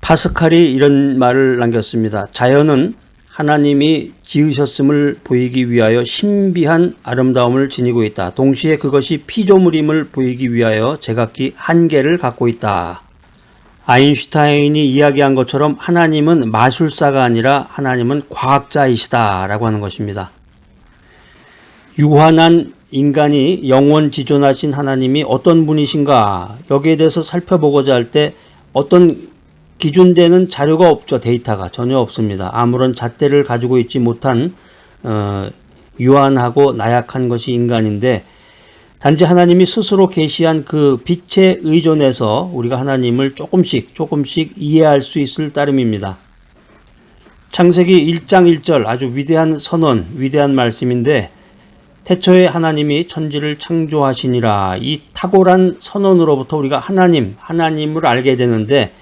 파스칼이 이런 말을 남겼습니다. 자연은 하나님이 지으셨음을 보이기 위하여 신비한 아름다움을 지니고 있다. 동시에 그것이 피조물임을 보이기 위하여 제각기 한계를 갖고 있다. 아인슈타인이 이야기한 것처럼 하나님은 마술사가 아니라 하나님은 과학자이시다 라고 하는 것입니다. 유한한 인간이 영원지존하신 하나님이 어떤 분이신가, 여기에 대해서 살펴보고자 할 때 어떤 기준되는 자료가 없죠. 데이터가 전혀 없습니다. 아무런 잣대를 가지고 있지 못한 유한하고 나약한 것이 인간인데, 단지 하나님이 스스로 계시한 그 빛에 의존해서 우리가 하나님을 조금씩 이해할 수 있을 따름입니다. 창세기 1장 1절 아주 위대한 선언, 위대한 말씀인데, 태초에 하나님이 천지를 창조하시니라, 이 탁월한 선언으로부터 우리가 하나님을 알게 되는데,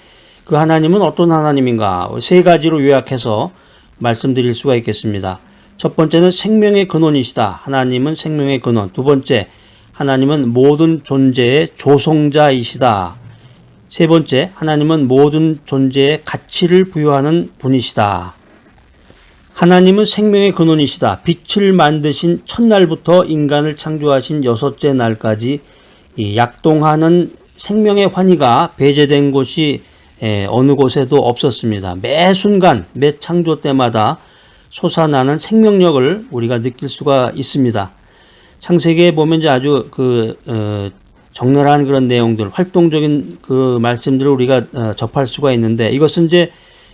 그 하나님은 어떤 하나님인가? 세 가지로 요약해서 말씀드릴 수가 있겠습니다. 첫 번째는 생명의 근원이시다. 하나님은 생명의 근원. 두 번째, 하나님은 모든 존재의 조성자이시다. 세 번째, 하나님은 모든 존재의 가치를 부여하는 분이시다. 하나님은 생명의 근원이시다. 빛을 만드신 첫날부터 인간을 창조하신 여섯째 날까지 이 약동하는 생명의 환희가 배제된 곳이 어느 곳에도 없었습니다. 매 순간, 매 창조 때마다 솟아나는 생명력을 우리가 느낄 수가 있습니다. 창세기에 보면 이제 아주 적나라한 그런 내용들, 활동적인 그 말씀들을 우리가 접할 수가 있는데, 이것은 이제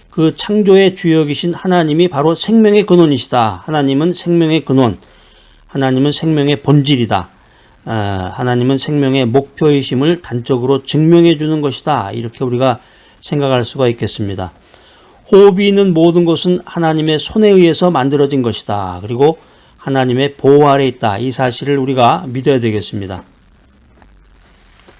그 창조의 주역이신 하나님이 바로 생명의 근원이시다. 하나님은 생명의 근원, 하나님은 생명의 본질이다. 하나님은 생명의 목표이심을 단적으로 증명해 주는 것이다. 이렇게 우리가 생각할 수가 있겠습니다. 호흡이 있는 모든 것은 하나님의 손에 의해서 만들어진 것이다. 그리고 하나님의 보호 아래 있다. 이 사실을 우리가 믿어야 되겠습니다.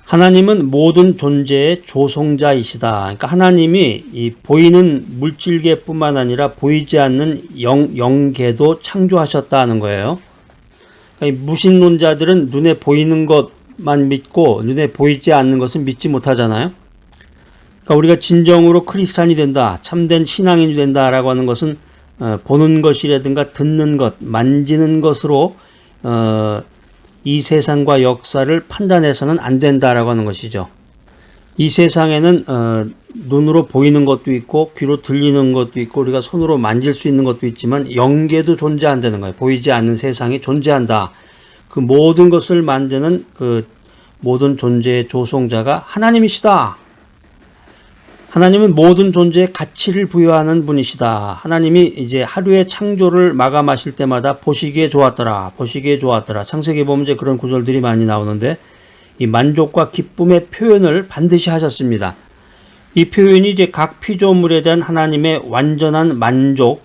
하나님은 모든 존재의 조성자이시다. 그러니까 하나님이 이 보이는 물질계뿐만 아니라 보이지 않는 영계도 창조하셨다는 거예요. 그러니까 무신론자들은 눈에 보이는 것만 믿고 눈에 보이지 않는 것은 믿지 못하잖아요. 그러니까 우리가 진정으로 크리스찬이 된다, 참된 신앙인이 된다라고 하는 것은 보는 것이라든가 듣는 것, 만지는 것으로 이 세상과 역사를 판단해서는 안 된다라고 하는 것이죠. 이 세상에는 눈으로 보이는 것도 있고 귀로 들리는 것도 있고 우리가 손으로 만질 수 있는 것도 있지만 영계도 존재한다는 거예요. 보이지 않는 세상이 존재한다. 그 모든 것을 만드는 그 모든 존재의 조성자가 하나님이시다. 하나님은 모든 존재에 가치를 부여하는 분이시다. 하나님이 이제 하루의 창조를 마감하실 때마다 보시기에 좋았더라. 보시기에 좋았더라. 창세기에 보면 이제 그런 구절들이 많이 나오는데, 이 만족과 기쁨의 표현을 반드시 하셨습니다. 이 표현이 이제 각 피조물에 대한 하나님의 완전한 만족,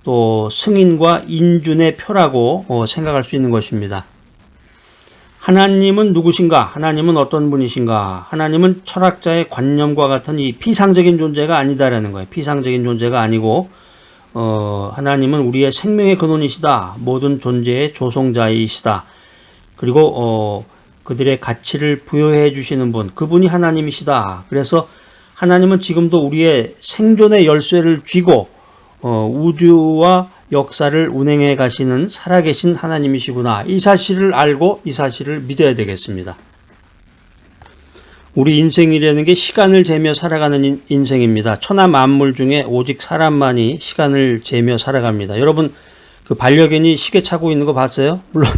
또 승인과 인준의 표라고 생각할 수 있는 것입니다. 하나님은 누구신가? 하나님은 어떤 분이신가? 하나님은 철학자의 관념과 같은 이 피상적인 존재가 아니다라는 거예요. 피상적인 존재가 아니고 하나님은 우리의 생명의 근원이시다. 모든 존재의 조성자이시다. 그리고 그들의 가치를 부여해 주시는 분, 그분이 하나님이시다. 그래서 하나님은 지금도 우리의 생존의 열쇠를 쥐고 우주와 역사를 운행해 가시는 살아계신 하나님이시구나. 이 사실을 알고 이 사실을 믿어야 되겠습니다. 우리 인생이라는 게 시간을 재며 살아가는 인생입니다. 천하 만물 중에 오직 사람만이 시간을 재며 살아갑니다. 여러분, 그 반려견이 시계 차고 있는 거 봤어요? 물론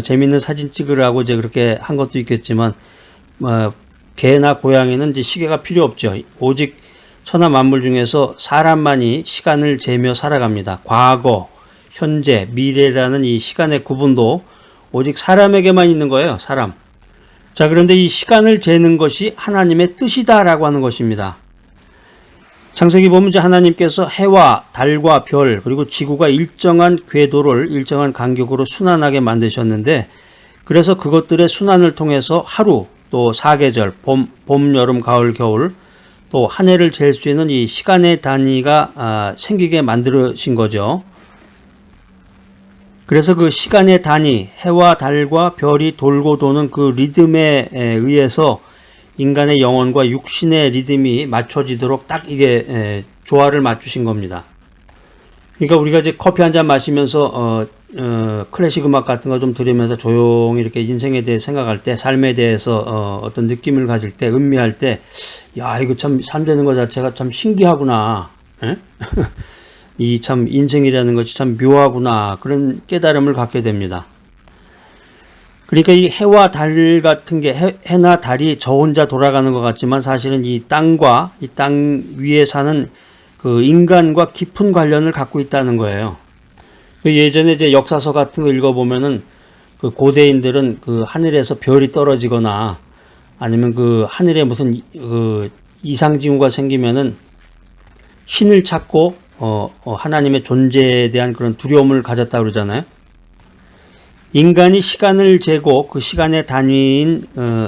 재밌는 사진 찍으라고 이제 그렇게 한 것도 있겠지만 개나 고양이는 이제 시계가 필요 없죠. 오직 천하 만물 중에서 사람만이 시간을 재며 살아갑니다. 과거, 현재, 미래라는 이 시간의 구분도 오직 사람에게만 있는 거예요. 사람. 자, 그런데 이 시간을 재는 것이 하나님의 뜻이다라고 하는 것입니다. 창세기 보면 이제 하나님께서 해와 달과 별 그리고 지구가 일정한 궤도를 일정한 간격으로 순환하게 만드셨는데, 그래서 그것들의 순환을 통해서 하루, 또 사계절, 봄, 여름, 가을, 겨울, 또 한 해를 잴 수 있는 이 시간의 단위가 생기게 만드신 거죠. 그래서 그 시간의 단위, 해와 달과 별이 돌고 도는 그 리듬에 의해서 인간의 영혼과 육신의 리듬이 맞춰지도록 딱 이게 조화를 맞추신 겁니다. 그러니까 우리가 이제 커피 한 잔 마시면서 클래식 음악 같은 거 좀 들으면서 조용히 이렇게 인생에 대해 생각할 때, 삶에 대해서 어떤 느낌을 가질 때, 음미할 때, 야, 이거 참 산다는 것 자체가 참 신기하구나. 이 참 인생이라는 것이 참 묘하구나. 그런 깨달음을 갖게 됩니다. 그러니까 이 해와 달 같은 게 해나 달이 저 혼자 돌아가는 것 같지만 사실은 이 땅과 이 땅 위에 사는 그 인간과 깊은 관련을 갖고 있다는 거예요. 예전에 이제 역사서 같은 거 읽어보면은 그 고대인들은 그 하늘에서 별이 떨어지거나 아니면 그 하늘에 무슨 그 이상징후가 생기면은 신을 찾고 하나님의 존재에 대한 그런 두려움을 가졌다 그러잖아요. 인간이 시간을 재고 그 시간의 단위인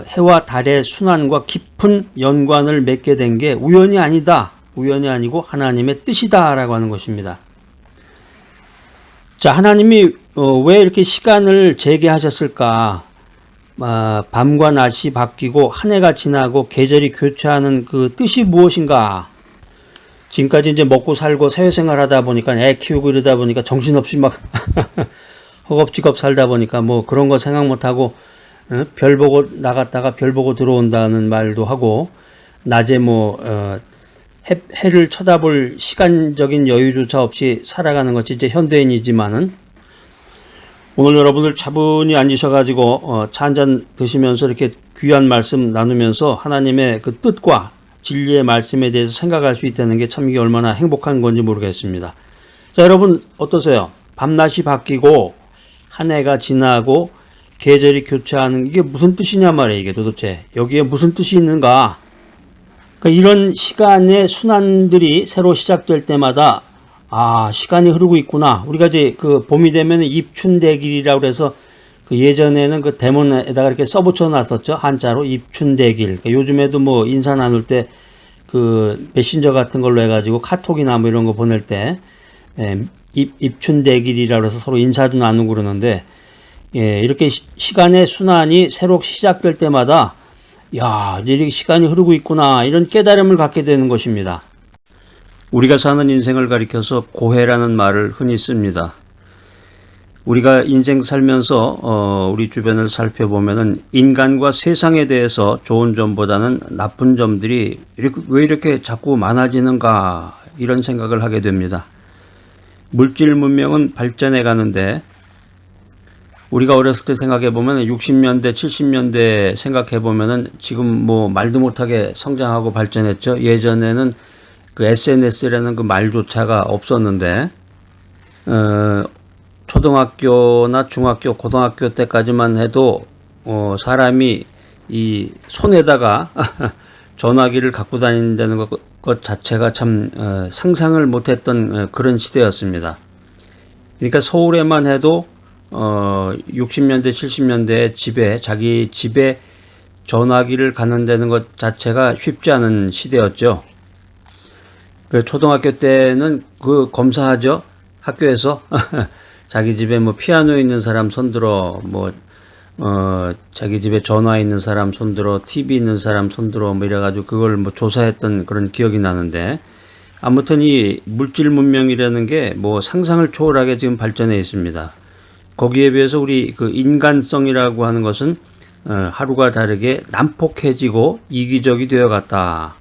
해와 달의 순환과 깊은 연관을 맺게 된 게 우연이 아니다. 우연이 아니고 하나님의 뜻이다라고 하는 것입니다. 자, 하나님이 왜 이렇게 시간을 재게 하셨을까? 밤과 낮이 바뀌고 한 해가 지나고 계절이 교체하는 그 뜻이 무엇인가? 지금까지 이제 먹고 살고 사회생활 하다 보니까 애 키우고 이러다 보니까 정신없이 막 허겁지겁 살다 보니까 뭐 그런 거 생각 못하고 별 보고 나갔다가 별 보고 들어온다는 말도 하고 낮에 뭐 해를 쳐다볼 시간적인 여유조차 없이 살아가는 것이 이제 현대인이지만은 오늘 여러분들 차분히 앉으셔가지고 차 한잔 드시면서 이렇게 귀한 말씀 나누면서 하나님의 그 뜻과 진리의 말씀에 대해서 생각할 수 있다는 게 참 이게 얼마나 행복한 건지 모르겠습니다. 자, 여러분 어떠세요? 밤낮이 바뀌고 한 해가 지나고 계절이 교체하는 이게 무슨 뜻이냐 말이에요. 이게 도대체 여기에 무슨 뜻이 있는가? 그러니까 이런 시간의 순환들이 새로 시작될 때마다 시간이 흐르고 있구나. 우리가 이제 그 봄이 되면 입춘대길이라고 해서 그 예전에는 그 대문에다가 이렇게 써붙여 놨었죠. 한자로 입춘대길. 그러니까 요즘에도 뭐 인사 나눌 때 그 메신저 같은 걸로 해가지고 카톡이나 뭐 이런 거 보낼 때 입춘대길이라고 해서 서로 인사도 나누고 그러는데 이렇게 시간의 순환이 새로 시작될 때마다 이렇게 시간이 흐르고 있구나 이런 깨달음을 갖게 되는 것입니다. 우리가 사는 인생을 가리켜서 고해라는 말을 흔히 씁니다. 우리가 인생 살면서 우리 주변을 살펴보면은 인간과 세상에 대해서 좋은 점보다는 나쁜 점들이 왜 이렇게 자꾸 많아지는가 이런 생각을 하게 됩니다. 물질 문명은 발전해 가는데 우리가 어렸을 때 생각해 보면 60년대, 70년대 생각해 보면은 지금 뭐 말도 못하게 성장하고 발전했죠. 예전에는 그 SNS라는 그 말조차가 없었는데 초등학교나 중학교, 고등학교 때까지만 해도 사람이 이 손에다가 전화기를 갖고 다닌다는 것 자체가 참 상상을 못했던 그런 시대였습니다. 그러니까 서울에만 해도 60년대, 70년대 자기 집에 전화기를 갖는다는 것 자체가 쉽지 않은 시대였죠. 그 초등학교 때는 그 검사하죠. 학교에서 자기 집에 뭐 피아노 있는 사람 손들어, 자기 집에 전화 있는 사람 손들어, TV 있는 사람 손들어, 뭐 이래가지고 그걸 뭐 조사했던 그런 기억이 나는데, 아무튼 이 물질 문명이라는 게 뭐 상상을 초월하게 지금 발전해 있습니다. 거기에 비해서 우리 그 인간성이라고 하는 것은 하루가 다르게 난폭해지고 이기적이 되어 갔다.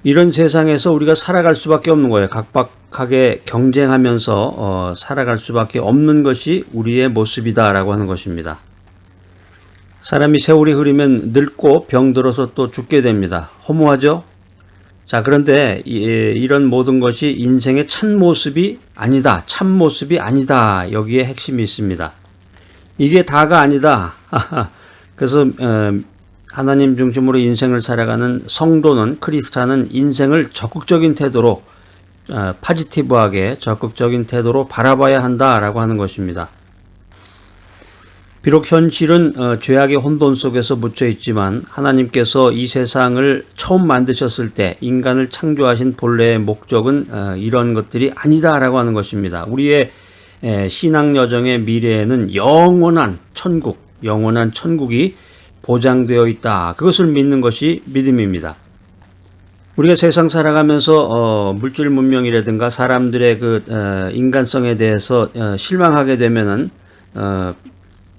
이런 세상에서 우리가 살아갈 수밖에 없는 거예요. 각박하게 경쟁하면서 살아갈 수밖에 없는 것이 우리의 모습이다라고 하는 것입니다. 사람이 세월이 흐르면 늙고 병들어서 또 죽게 됩니다. 허무하죠? 자, 그런데 이런 모든 것이 인생의 참모습이 아니다. 참모습이 아니다. 여기에 핵심이 있습니다. 이게 다가 아니다. 그래서 하나님 중심으로 인생을 살아가는 성도는, 크리스찬은 인생을 적극적인 태도로, 파지티브하게 적극적인 태도로 바라봐야 한다라고 하는 것입니다. 비록 현실은 죄악의 혼돈 속에서 묻혀 있지만 하나님께서 이 세상을 처음 만드셨을 때 인간을 창조하신 본래의 목적은 이런 것들이 아니다라고 하는 것입니다. 우리의 신앙 여정의 미래에는 영원한 천국이 보장되어 있다. 그것을 믿는 것이 믿음입니다. 우리가 세상 살아가면서 물질 문명이라든가 사람들의 인간성에 대해서 실망하게 되면은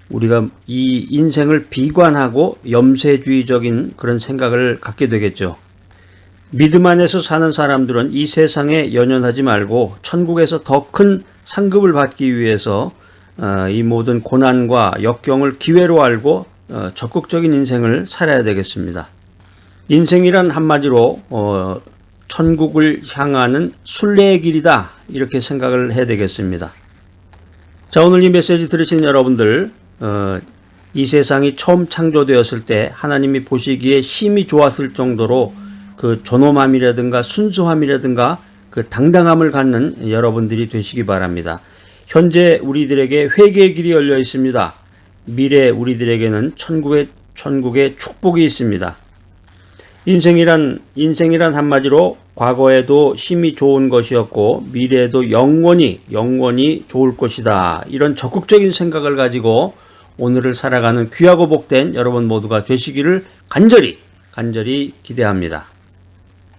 우리가 이 인생을 비관하고 염세주의적인 그런 생각을 갖게 되겠죠. 믿음 안에서 사는 사람들은 이 세상에 연연하지 말고 천국에서 더 큰 상급을 받기 위해서 이 모든 고난과 역경을 기회로 알고 적극적인 인생을 살아야 되겠습니다. 인생이란 한마디로 천국을 향하는 순례의 길이다, 이렇게 생각을 해야 되겠습니다. 자, 오늘 이 메시지 들으신 여러분들, 이 세상이 처음 창조되었을 때 하나님이 보시기에 심히 좋았을 정도로 그 존엄함이라든가 순수함이라든가 그 당당함을 갖는 여러분들이 되시기 바랍니다. 현재 우리들에게 회개의 길이 열려 있습니다. 미래 우리들에게는 천국의 축복이 있습니다. 인생이란 한마디로 과거에도 심히 좋은 것이었고 미래에도 영원히 좋을 것이다. 이런 적극적인 생각을 가지고 오늘을 살아가는 귀하고 복된 여러분 모두가 되시기를 간절히 기대합니다.